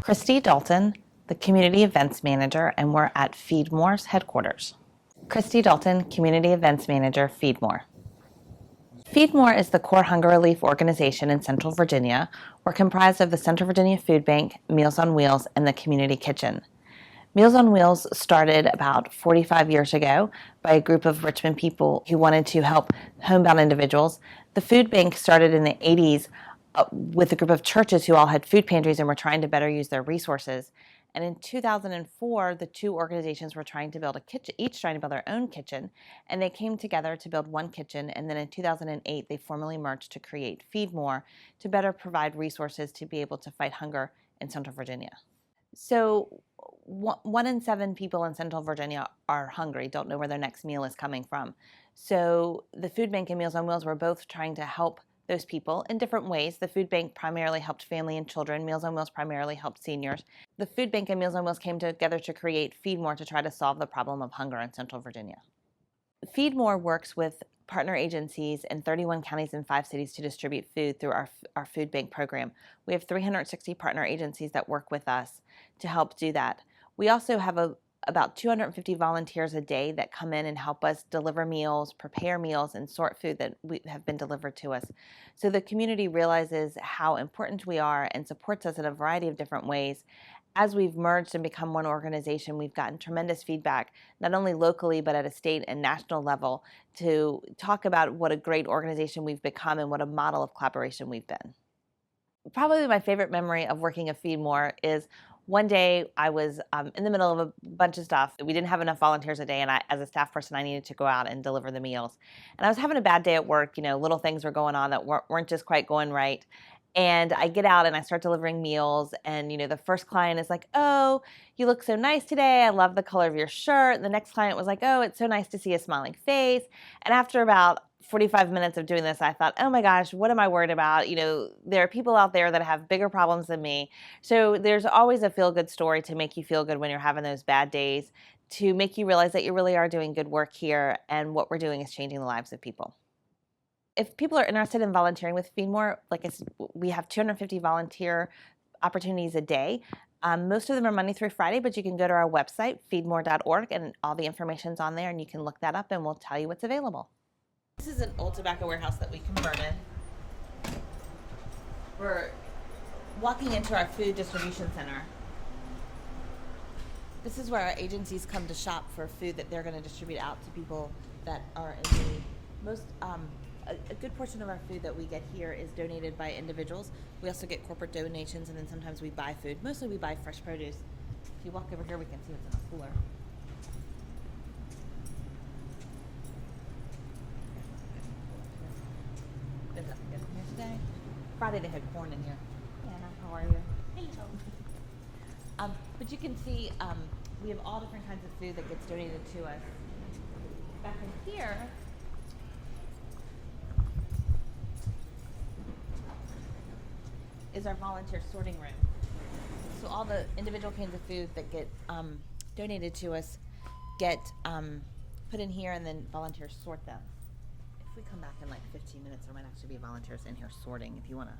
Christy Dalton, the Community Events Manager, and we're at FeedMore's headquarters. Christy Dalton, Community Events Manager, FeedMore. FeedMore is the core hunger relief organization in Central Virginia. We're comprised of the Central Virginia Food Bank, Meals on Wheels, and the Community Kitchen. Meals on Wheels started about 45 years ago by a group of Richmond people who wanted to help homebound individuals. The food bank started in the 80s with a group of churches who all had food pantries and were trying to better use their resources. And in 2004, the two organizations were trying to build a kitchen, each trying to build their own kitchen, and they came together to build one kitchen. And then in 2008, they formally merged to create FeedMore to better provide resources to be able to fight hunger in Central Virginia. So 1 in 7 people in Central Virginia are hungry, don't know where their next meal is coming from. So the Food Bank and Meals on Wheels were both trying to help those people in different ways. The Food Bank primarily helped family and children. Meals on Wheels primarily helped seniors. The Food Bank and Meals on Wheels came together to create FeedMore to try to solve the problem of hunger in Central Virginia. FeedMore works with partner agencies in 31 counties and 5 cities to distribute food through our food bank program. We have 360 partner agencies that work with us to help do that. We also have about 250 volunteers a day that come in and help us deliver meals, prepare meals, and sort food that have been delivered to us. So the community realizes how important we are and supports us in a variety of different ways. As we've merged and become one organization, we've gotten tremendous feedback, not only locally, but at a state and national level, to talk about what a great organization we've become and what a model of collaboration we've been. Probably my favorite memory of working at FeedMore is one day I was in the middle of a bunch of stuff. We didn't have enough volunteers a day, and as a staff person, I needed to go out and deliver the meals. And I was having a bad day at work. Little things were going on that weren't just quite going right. And I get out and I start delivering meals, and the first client is like, "Oh, you look so nice today. I love the color of your shirt." And the next client was like, "Oh, it's so nice to see a smiling face." And after about 45 minutes of doing this, I thought, oh my gosh, what am I worried about? There are people out there that have bigger problems than me. So there's always a feel-good story to make you feel good when you're having those bad days, to make you realize that you really are doing good work here, and what we're doing is changing the lives of people. If people are interested in volunteering with FeedMore, we have 250 volunteer opportunities a day. Most of them are Monday through Friday, but you can go to our website, feedmore.org, and all the information's on there, and you can look that up and we'll tell you what's available. This is an old tobacco warehouse that we converted. We're walking into our food distribution center. This is where our agencies come to shop for food that they're going to distribute out to people that are in need. A good portion of our food that we get here is donated by individuals. We also get corporate donations, and then sometimes we buy food. Mostly we buy fresh produce. If you walk over here, we can see what's in the cooler. Today. Friday they had corn in here. Anna, how are you? Hello. But you can see we have all different kinds of food that gets donated to us. Back in here, is our volunteer sorting room. So all the individual kinds of food that get donated to us get put in here, and then volunteers sort them. If we come back in 15 minutes, there might actually be volunteers in here sorting if you want to.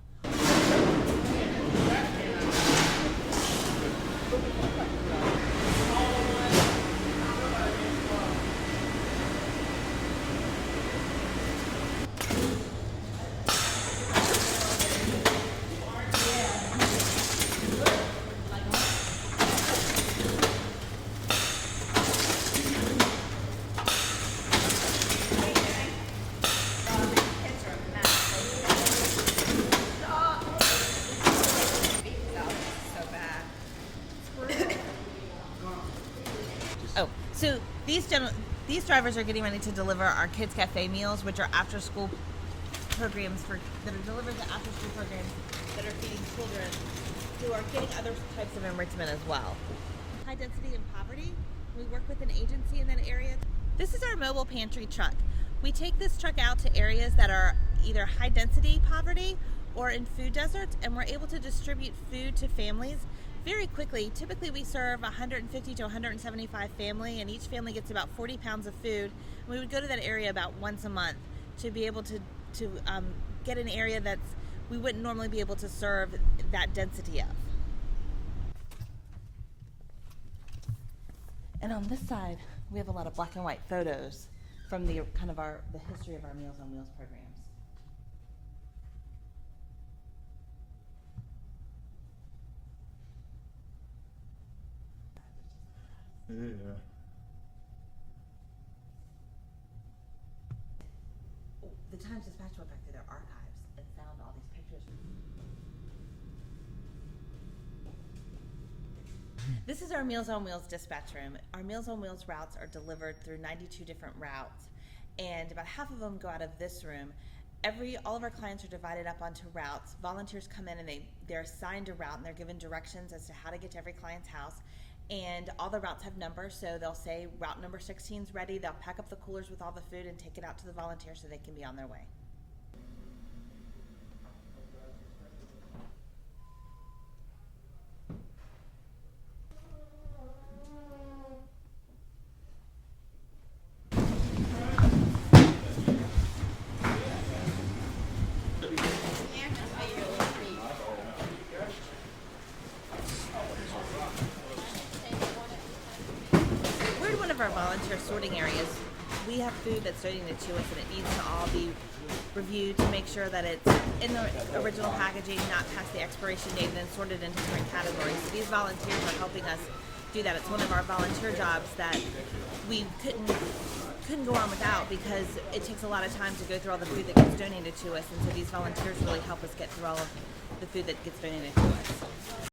So these drivers are getting ready to deliver our Kids Cafe meals, which are after-school programs that are delivered to after-school programs that are feeding children who are getting other types of enrichment as well. High density and poverty. We work with an agency in that area. This is our mobile pantry truck. We take this truck out to areas that are either high density poverty or in food deserts, and we're able to distribute food to families very quickly. Typically we serve 150 to 175 family, and each family gets about 40 pounds of food. And we would go to that area about once a month to be able to get an area we wouldn't normally be able to serve that density of. And on this side, we have a lot of black and white photos from the history of our Meals on Wheels programs. Yeah. The Times Dispatch went back through their archives and found all these pictures. This is our Meals on Wheels dispatch room. Our Meals on Wheels routes are delivered through 92 different routes, and about half of them go out of this room. All of our clients are divided up onto routes. Volunteers come in and they're assigned a route and they're given directions as to how to get to every client's house. And all the routes have numbers, so they'll say route number 16 is ready. They'll pack up the coolers with all the food and take it out to the volunteers so they can be on their way. We're in one of our volunteer sorting areas. We have food that's donated to us and it needs to all be reviewed to make sure that it's in the original packaging, not past the expiration date, and then sorted into different categories. So these volunteers are helping us do that. It's one of our volunteer jobs that we couldn't go on without because it takes a lot of time to go through all the food that gets donated to us, and so these volunteers really help us get through all of the food that gets donated to us.